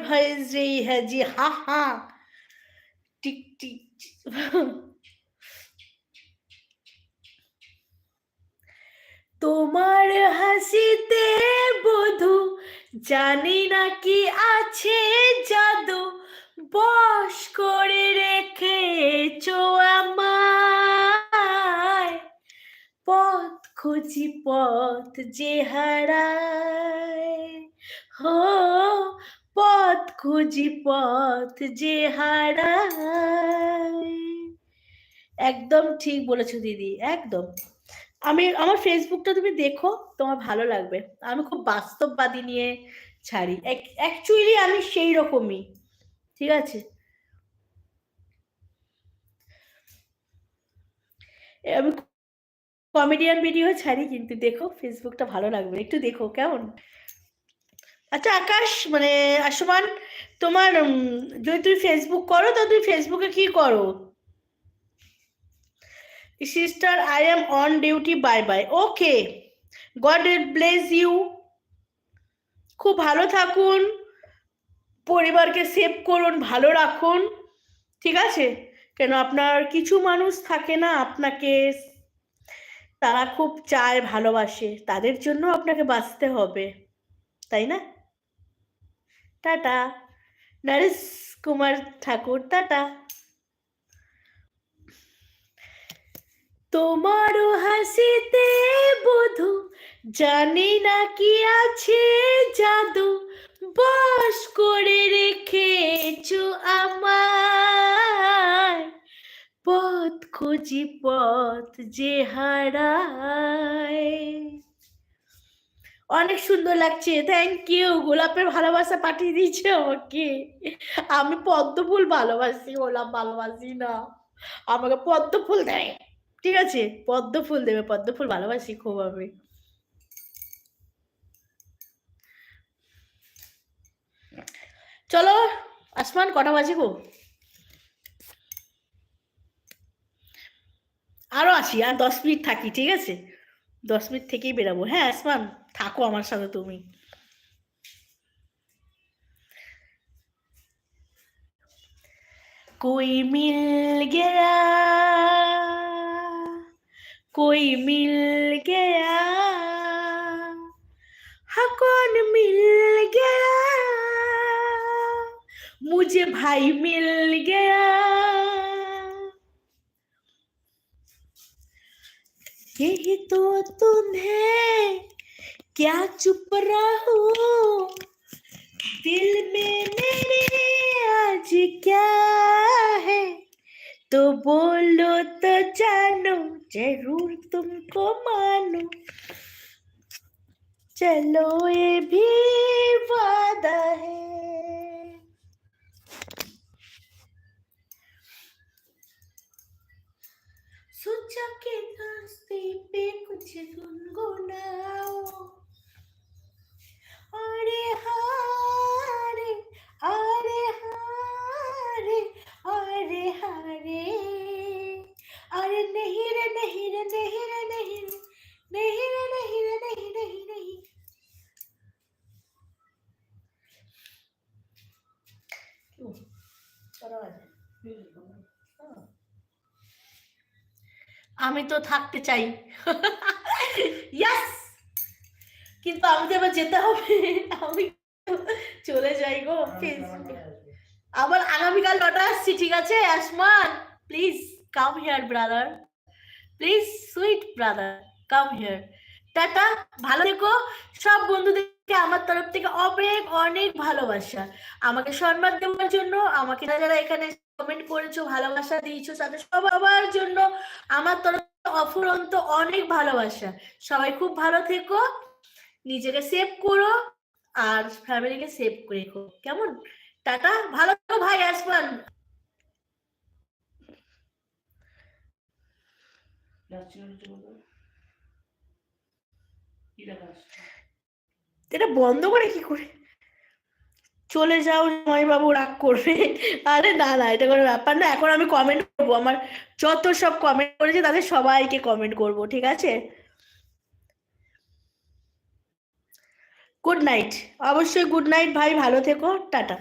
भेज रही है जी, हाँ हाँ टिक टिक। তোমার হাসিতে বধু জানি না কি আছে জাদু, বশ করে রেখেছো আমায়, পথ খুঁজি পথ যে হারায়, হো পথ খুঁজি পথ যে হারায়। একদম ঠিক বলেছো দিদি, একদম। আমার ফেসবুকটা তুমি দেখো, তোমার ভালো লাগবে। আমি খুব বাস্তববাদী নিয়ে ছাড়ি, অ্যাকচুয়ালি আমি সেই রকমই, ঠিক আছে। আমি কমেডিয়ান ভিডিও ছাড়ি, কিন্তু দেখো ফেসবুকটা ভালো লাগবে, একটু দেখো কেমন। আচ্ছা আকাশ, মানে আশুমান, তোমার যদি তুমি ফেসবুক করো তো তুমি ফেসবুকে কি করো? Sister I am on duty, bye bye. Okay, God bless you, খুব ভালো থাকুন, পরিবারকে সেভ করুন, ভালো রাখুন, ঠিক আছে। কেন আপনার কিছু মানুষ থাকে না আপনাকে, তারা খুব চায়, ভালোবাসে, তাদের জন্য আপনাকে বাঁচতে হবে, তাই না? টাটা, নরেশ কুমার ঠাকুর, টাটা। তোমারও হাসিতে বধু জানি না কি আছে জাদু, বশ করে রেখেছো আমায়, পথ খুঁজি পথ যে হারায়। অনেক সুন্দর লাগছে, থ্যাংক ইউ। গোলাপের ভালোবাসা পাঠিয়ে দিয়েছে আমাকে। আমি পদ্ম ফুল ভালোবাসি, গোলাপ ভালোবাসি না। আমাকে পদ্ম ফুল দেয়, ঠিক আছে, পদ্ম ফুল দেবে, পদ্ম ফুল ভালোবাসি খুব আমি। চলো আসমান, কটা বাজে গো? আরো আসি, আর 10 মিনিট থাকি, ঠিক আছে, 10 মিনিট থেকেই বেরাবো। হ্যাঁ আসমান, থাকো আমার সাথে তুমি। कोई मिल गया, कोई मिल गया, हाँ कौन मिल गया, मुझे भाई मिल गया, यही तो तुम्हें क्या चुप रहो, दिल में मेरे आज क्या है, तो बोलो तो जानो, जरूर तुमको मानो, चलो ये भी वादा है। सोचा के रास्ते पे कुछ गुनगुनाओ, अरे हारे, अरे हारे, अरे हारे, अरे नहीं रे नहीं रे नहीं रे नहीं रे नहीं रे नहीं रे नहीं नहीं नहीं। क्यों करा है? আমি তো থাকতে চাই, ইয়াস, কিন্তু আমি তো এবার যেতে হবে, আমি চলে যাই গো। আবার আগামীকাল 9টা আসছি, ঠিক আছে Asman, please come here brother, please sweet brother, come here. টাটা, ভালো থেকো। সব বন্ধুদেরকে আমার তরফ থেকে অনেক অনেক ভালোবাসা, আমাকে সম্মান দেওয়ার জন্য, আমাকে যারা এখানে কমেন্ট করেছো, ভালোবাসা দিয়েছো, তাদের সবার জন্য আমার তরফ থেকে অফুরন্ত অনেক ভালোবাসা। সবাই খুব ভালো থেকো, নিজেকে সেভ করো, আর ফ্যামিলিকে সেভ করে রেখো, কেমন? টাটা, ভালো থেকো ভাই আসমান। এটা বন্ধ করে কি করে? চলে যাও জামাইবাবু, রাগ করবে। আরে না না, এটা কোনো ব্যাপার না। এখন আমি কমেন্ট করবো, আমার যত সব কমেন্ট করেছে তাদের সবাইকে কমেন্ট করবো, ঠিক আছে। গুড নাইট, অবশ্যই গুড নাইট ভাই, ভালো থেকো, টাটা।